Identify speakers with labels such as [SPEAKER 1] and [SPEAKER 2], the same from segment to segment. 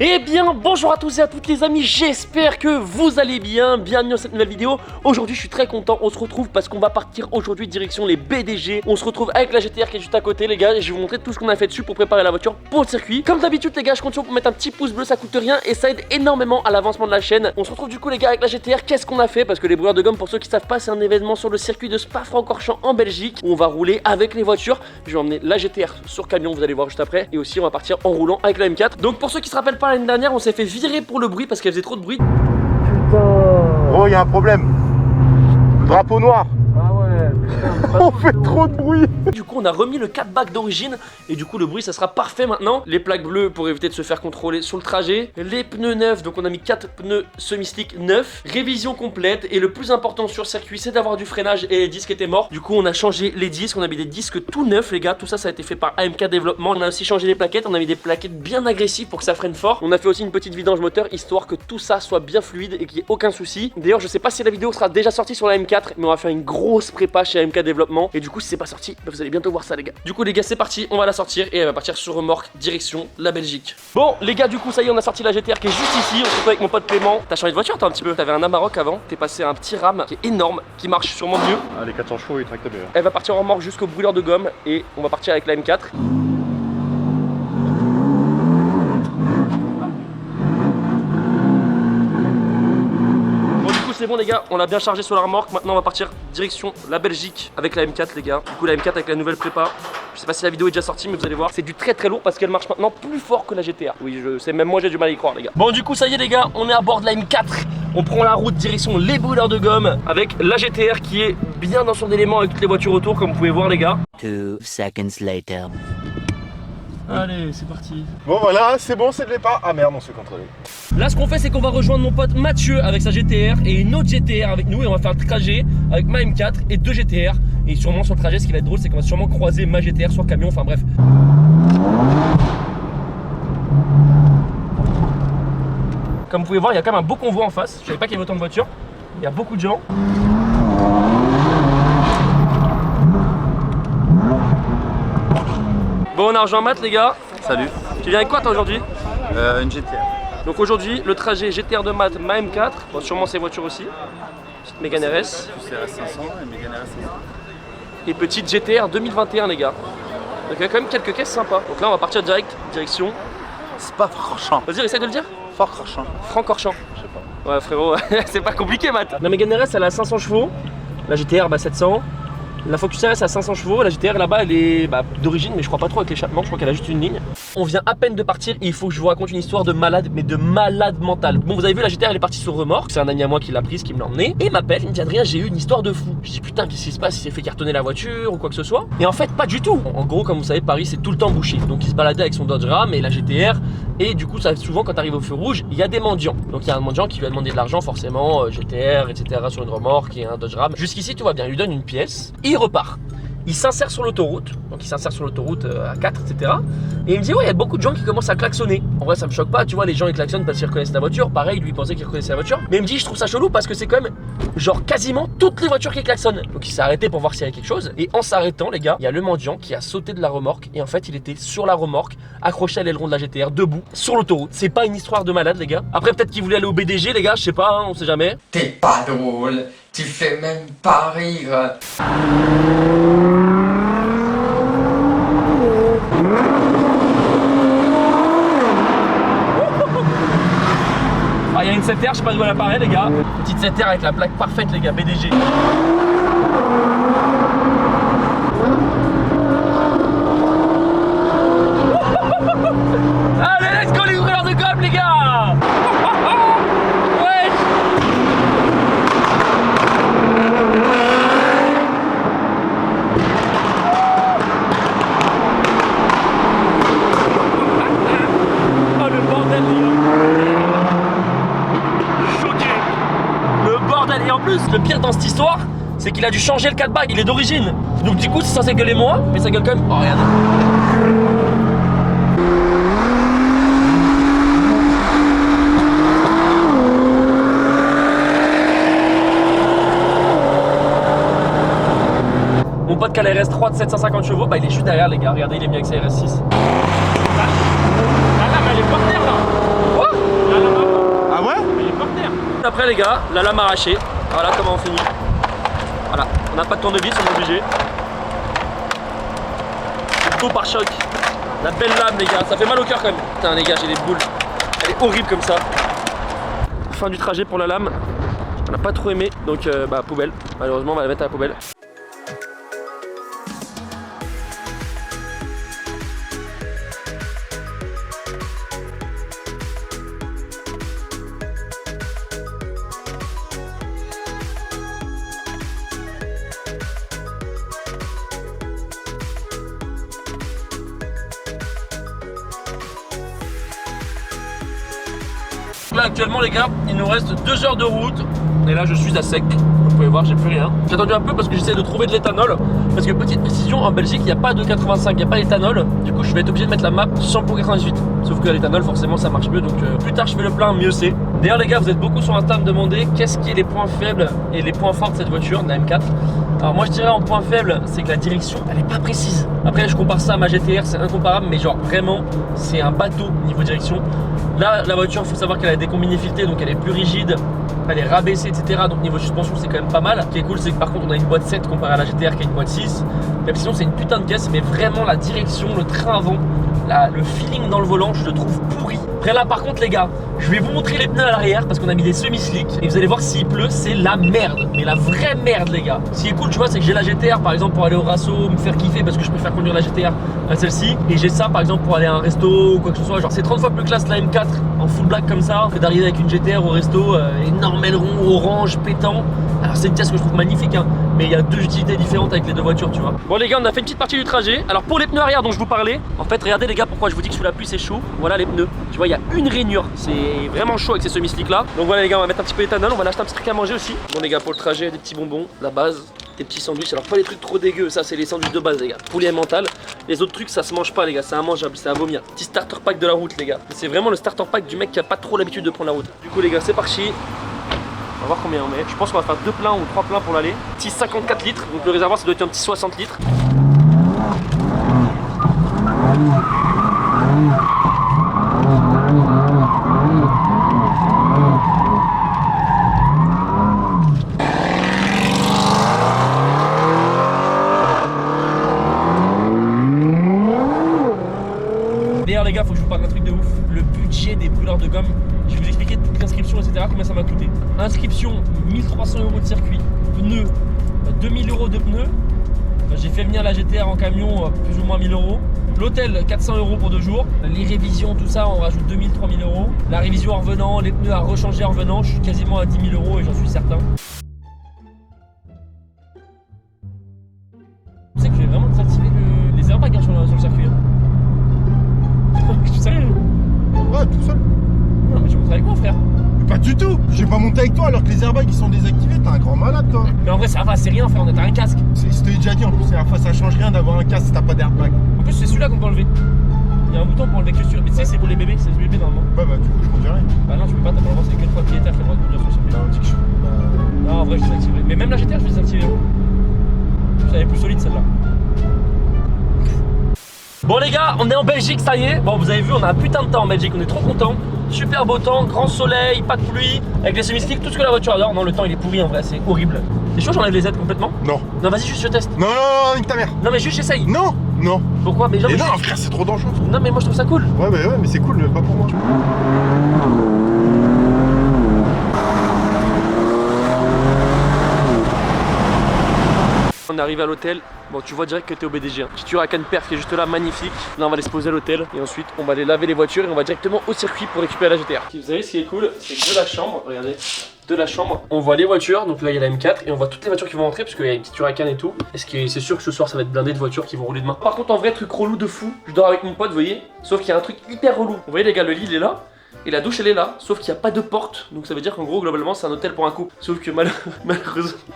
[SPEAKER 1] Eh bien bonjour à tous et à toutes les amis, j'espère que vous allez bien, bienvenue dans cette nouvelle vidéo. Aujourd'hui je suis très content, on se retrouve parce qu'on va partir aujourd'hui direction les BDG. On se retrouve avec la GTR qui est juste à côté les gars et je vais vous montrer tout ce qu'on a fait dessus pour préparer la voiture pour le circuit. Comme d'habitude les gars, je compte sur vous pour mettre un petit pouce bleu, ça coûte rien et ça aide énormément à l'avancement de la chaîne. On se retrouve du coup les gars avec la GTR, qu'est-ce qu'on a fait? Parce que les brûleurs de gomme, pour ceux qui savent pas, c'est un événement sur le circuit de Spa-Francorchamps en Belgique où on va rouler avec les voitures. Je vais emmener la GTR sur camion, vous allez voir juste après, et aussi on va partir en roulant avec la M4. Donc pour ceux qui se rappellent pas, l'année dernière on s'est fait virer pour le bruit parce qu'elle faisait trop de bruit.
[SPEAKER 2] Putain. Oh, il y a un problème. Drapeau noir.
[SPEAKER 1] Ah ouais.
[SPEAKER 2] On fait trop de bruit.
[SPEAKER 1] Du coup on a remis le 4-bac d'origine et du coup le bruit ça sera parfait maintenant. Les plaques bleues pour éviter de se faire contrôler sur le trajet. Les pneus neufs, donc on a mis 4 pneus semi-slick neufs. Révision complète et le plus important sur circuit c'est d'avoir du freinage et les disques étaient morts. Du coup on a changé les disques, on a mis des disques tout neufs les gars. Tout ça ça a été fait par AMK Développement. On a aussi changé les plaquettes, on a mis des plaquettes bien agressives pour que ça freine fort. On a fait aussi une petite vidange moteur histoire que tout ça soit bien fluide et qu'il n'y ait aucun souci. D'ailleurs je sais pas si la vidéo sera déjà sortie sur la M4 mais on va faire une grosse prépa chez AMK Développement. Et du coup si c'est pas sorti, bah, vous allez bientôt voir ça les gars. Du coup les gars c'est parti, on va la sortir et elle va partir sur remorque direction la Belgique. Bon les gars du coup ça y est on a sorti la GTR qui est juste ici. On se retrouve avec mon pote Clément. T'as changé de voiture toi un petit peu? T'avais un Amarok avant, t'es passé à un petit RAM qui est énorme, qui marche sûrement mieux.
[SPEAKER 2] Ah, les 400 chevaux, ils tractent bien.
[SPEAKER 1] Elle va partir en remorque jusqu'au brûleur de gomme et on va partir avec la M4. C'est bon les gars, on l'a bien chargé sur la remorque. Maintenant on va partir direction la Belgique avec la M4 les gars. Du coup la M4 avec la nouvelle prépa. Je sais pas si la vidéo est déjà sortie mais vous allez voir. C'est du très lourd parce qu'elle marche maintenant plus fort que la GTR. Oui je sais, même moi j'ai du mal à y croire les gars. Bon du coup ça y est les gars, on est à bord de la M4. On prend la route direction les brûleurs de gomme avec la GTR qui est bien dans son élément avec toutes les voitures autour comme vous pouvez voir les gars.
[SPEAKER 3] 2 seconds later.
[SPEAKER 1] Allez c'est parti.
[SPEAKER 2] Bon voilà, c'est bon, c'est de départ. Ah merde, on se fait contrôler.
[SPEAKER 1] Là ce qu'on fait c'est qu'on va rejoindre mon pote Mathieu avec sa GTR et une autre GTR avec nous et on va faire le trajet avec ma M4 et 2 GTR. Et sûrement sur le trajet ce qui va être drôle c'est qu'on va sûrement croiser ma GTR sur camion, enfin bref. Comme vous pouvez voir il y a quand même un beau convoi en face, je savais pas qu'il y avait autant de voitures, il y a beaucoup de gens. Bon on a rejoint Matt les gars.
[SPEAKER 4] Salut.
[SPEAKER 1] Tu viens avec quoi toi aujourd'hui?
[SPEAKER 4] Une GTR.
[SPEAKER 1] Donc aujourd'hui le trajet GTR de Matt, ma M4, bon, sûrement ses voitures aussi. Petite Mégane RS.
[SPEAKER 4] C'est à 500 et Mégane RS 500.
[SPEAKER 1] Et petite GTR 2021 les gars. Donc il y a quand même quelques caisses sympas. Donc là on va partir direct, direction.
[SPEAKER 4] Spa-Francorchamps.
[SPEAKER 1] Vas-y essaye de le dire.
[SPEAKER 4] Francorchamps.
[SPEAKER 1] Francorchamps.
[SPEAKER 4] Je sais pas.
[SPEAKER 1] Ouais frérot, c'est pas compliqué Matt. La Mégane RS elle a 500 chevaux. La GTR bah 700. La Focus RS a 500 chevaux, la GTR là-bas elle est d'origine mais je crois pas trop avec l'échappement, je crois qu'elle a juste une ligne. On vient à peine de partir et il faut que je vous raconte une histoire de malade, mais de malade mental. Bon vous avez vu la GTR elle est partie sur remorque, c'est un ami à moi qui l'a prise, qui me l'a emmenée. Et il m'appelle, il me dit Adrien j'ai eu une histoire de fou. Je dis putain qu'est-ce qui se passe, il s'est fait cartonner la voiture ou quoi que ce soit. Et en fait pas du tout. En gros comme vous savez Paris c'est tout le temps bouché. Donc il se baladait avec son Dodge Ram et la GTR. Et du coup ça souvent quand tu arrives au feu rouge il y a des mendiants. Donc il y a un mendiant qui lui a demandé de l'argent forcément, GTR etc sur une remorque et un Dodge Ram. Jusqu'ici tout va bien, il lui donne une pièce et il repart. Il s'insère sur l'autoroute, donc il s'insère sur l'autoroute à 4, etc. Et il me dit ouais il y a beaucoup de gens qui commencent à klaxonner. En vrai ça me choque pas, tu vois les gens ils klaxonnent parce qu'ils reconnaissent la voiture. Pareil lui il pensait qu'il reconnaissait la voiture. Mais il me dit je trouve ça chelou parce que c'est quand même genre quasiment toutes les voitures qui klaxonnent. Donc il s'est arrêté pour voir s'il y avait quelque chose. Et en s'arrêtant les gars, il y a le mendiant qui a sauté de la remorque. Et en fait il était sur la remorque, accroché à l'aileron de la GTR, debout, sur l'autoroute. C'est pas une histoire de malade les gars. Après peut-être qu'il voulait aller au BDG les gars, je sais pas, hein, on sait jamais.
[SPEAKER 5] T'es pas drôle, tu fais même pas rire.
[SPEAKER 1] Ah, il y a une 7R, je sais pas d'où elle apparaît les gars. Petite 7R avec la plaque parfaite les gars, BDG. Allez, let's go les brûleurs de gomme les gars. Ouais. Oh le bordel les gars. Et en plus, le pire dans cette histoire, c'est qu'il a dû changer le 4-bac, il est d'origine. Donc du coup, c'est censé gueuler moins, mais ça gueule quand même. Oh, regarde. Mon pote qui a la RS3 de 750 chevaux, bah il est juste derrière les gars. Regardez, il est mis avec sa RS6. Ah là, mais elle est par terre là. après les gars, la lame arrachée. Voilà comment on finit. Voilà, on n'a pas de tournevis, on est obligé. Le beau pare-choc. La belle lame les gars, ça fait mal au cœur quand même. Putain les gars, j'ai des boules. Elle est horrible comme ça. Fin du trajet pour la lame. On n'a pas trop aimé, donc bah poubelle. Malheureusement on va la mettre à la poubelle. Là actuellement les gars, il nous reste 2 heures de route et là je suis à sec. Vous pouvez voir, j'ai plus rien. J'ai attendu un peu parce que j'essaie de trouver de l'éthanol. Parce que petite précision, en Belgique il n'y a pas de 85, il n'y a pas d'éthanol. Du coup je vais être obligé de mettre la map 100 pour 98. Sauf que l'éthanol forcément ça marche mieux, donc plus tard je fais le plein, mieux c'est. D'ailleurs les gars, vous êtes beaucoup sur Insta à me demander qu'est-ce qui est les points faibles et les points forts de cette voiture, de la M4. Alors moi je dirais en point faible, c'est que la direction elle est pas précise. Après je compare ça à ma GTR, c'est incomparable, mais genre vraiment c'est un bateau niveau direction. Là la voiture, il faut savoir qu'elle a des combinés filetés, donc elle est plus rigide, elle est rabaissée etc. Donc niveau suspension c'est quand même pas mal. Ce qui est cool c'est que par contre on a une boîte 7 comparé à la GTR qui a une boîte 6. Même sinon c'est une putain de caisse, mais vraiment la direction, le train avant, le feeling dans le volant je le trouve pourri. Après là par contre les gars, je vais vous montrer les pneus à l'arrière parce qu'on a mis des semi-slick et vous allez voir s'il pleut c'est la merde, mais la vraie merde les gars. Ce qui est cool tu vois c'est que j'ai la GTR par exemple pour aller au Rasso, me faire kiffer parce que je préfère conduire la GTR à celle-ci, et j'ai ça par exemple pour aller à un resto ou quoi que ce soit. Genre c'est 30 fois plus classe la M4 en full black comme ça que d'arriver avec une GTR au resto, énorme aileron orange pétant. Alors c'est une pièce que je trouve magnifique hein, mais il y a deux utilités différentes avec les deux voitures tu vois. Bon les gars, on a fait une petite partie du trajet. Alors pour les pneus arrière dont je vous parlais, en fait regardez les gars pourquoi je vous dis que sous la pluie c'est chaud. Voilà les pneus, tu vois il y a une rainure, c'est vraiment chaud avec ces semi-slicks là. Donc voilà les gars, on va mettre un petit peu d'éthanol, on va acheter un petit truc à manger aussi. Bon les gars, pour le trajet, des petits bonbons, la base, des petits sandwichs. Alors pas les trucs trop dégueux, ça c'est les sandwichs de base les gars, poulet mental. Les autres trucs ça se mange pas les gars, c'est immangeable, c'est à vomir. Petit starter pack de la route les gars, c'est vraiment le starter pack du mec qui a pas trop l'habitude de prendre la route. Du coup les gars c'est parti. On va voir combien on met. Je pense qu'on va faire 2 pleins ou 3 pleins pour l'aller. Petit 54 litres, donc le réservoir ça doit être un petit 60 litres. D'ailleurs les gars, faut que je vous parle d'un truc de ouf. Le budget des brûleurs de gomme. Je vais vous expliquer toute l'inscription etc. Combien ça m'a coûté. Inscription 1300 € de circuit. Pneus 2000 € de pneus. J'ai fait venir la GTR en camion plus ou moins 1000 €. L'hôtel 400 € pour 2 jours. Les révisions tout ça on rajoute 2000-3000 €. La révision en revenant, les pneus à rechanger en revenant. Je suis quasiment à 10 000 € et j'en suis certain. Tu sais que je vais vraiment désactiver les airbags hein, sur le circuit. Je suis sérieux?
[SPEAKER 2] Ouais, tout seul.
[SPEAKER 1] Non mais je monte avec moi frère.
[SPEAKER 2] Pas du tout. Je vais pas monter avec toi alors que les airbags ils sont désactivés. T'es un grand malade toi.
[SPEAKER 1] Mais en vrai ça va, c'est rien frère, on a un casque.
[SPEAKER 2] Je t'ai déjà dit en plus, la fois ça change rien d'avoir un casque si t'as pas d'airbag.
[SPEAKER 1] En plus c'est celui-là qu'on peut enlever. Il y a un bouton pour enlever que celui-là. Mais tu sais c'est pour les bébés, c'est le bébé normalement.
[SPEAKER 2] Ouais bah du coup je conduirai.
[SPEAKER 1] Bah non tu peux pas, t'as pas le droit, c'est que le propriétaire qui a le droit de conduire sur le circuit.
[SPEAKER 2] Bah on dit que je suis.
[SPEAKER 1] Non en vrai je les activerai. Mais même la GTR je vais les activer. Elle est plus solide celle-là. Bon les gars, on est en Belgique, ça y est. Bon vous avez vu, on a un putain de temps en Belgique, on est trop content. Super beau temps, grand soleil, pas de pluie. Avec les semi-slicks, tout ce que la voiture adore. Non le temps il est pourri en vrai, c'est horrible. T'es chaud, j'enlève les aides complètement?
[SPEAKER 2] Non.
[SPEAKER 1] Non vas-y juste je teste.
[SPEAKER 2] Non, non, non, nique ta mère.
[SPEAKER 1] Non mais juste j'essaye.
[SPEAKER 2] Non, non.
[SPEAKER 1] Pourquoi? Mais genre,
[SPEAKER 2] Et non, frère, c'est trop dangereux.
[SPEAKER 1] non mais moi je trouve ça cool.
[SPEAKER 2] Ouais, mais c'est cool, mais pas pour moi.
[SPEAKER 1] On est arrivé à l'hôtel, bon tu vois direct que t'es au BDG. Petit Huracan Perf qui est juste là, magnifique. Là on va les poser à l'hôtel et ensuite on va aller laver les voitures et on va directement au circuit pour récupérer la GTR. Vous savez ce qui est cool, c'est que de la chambre, regardez, de la chambre, on voit les voitures, donc là il y a la M4 et on voit toutes les voitures qui vont rentrer parce qu'il y a une petite Huracan et tout. Et c'est sûr que ce soir ça va être blindé de voitures qui vont rouler demain. Par contre en vrai truc relou de fou, je dors avec mon pote vous voyez, sauf qu'il y a un truc hyper relou. Vous voyez les gars, le lit il est là. Et la douche elle est là, sauf qu'il n'y a pas de porte. Donc ça veut dire qu'en gros globalement c'est un hôtel pour un couple. Sauf que malheureusement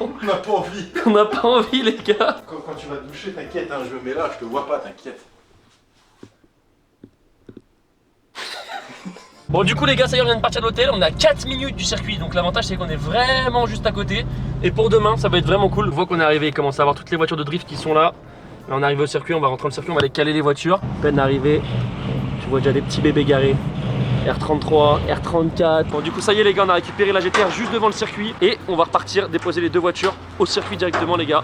[SPEAKER 2] On n'a pas envie.
[SPEAKER 1] on n'a pas envie les gars.
[SPEAKER 2] Quand tu vas te doucher, t'inquiète, hein, je me mets là, je te vois pas, t'inquiète.
[SPEAKER 1] Bon du coup les gars, ça y est on vient de partir de l'hôtel. On est à 4 minutes du circuit. Donc l'avantage c'est qu'on est vraiment juste à côté. Et pour demain ça va être vraiment cool. On voit qu'on est arrivé, il commence à avoir toutes les voitures de drift qui sont là. Là on est arrivé au circuit, on va rentrer dans le circuit, on va aller caler les voitures. À peine arrivé, tu vois déjà des petits bébés garés. R33, R34. Bon, du coup, ça y est, les gars, on a récupéré la GTR juste devant le circuit et on va repartir déposer les deux voitures au circuit directement, les gars.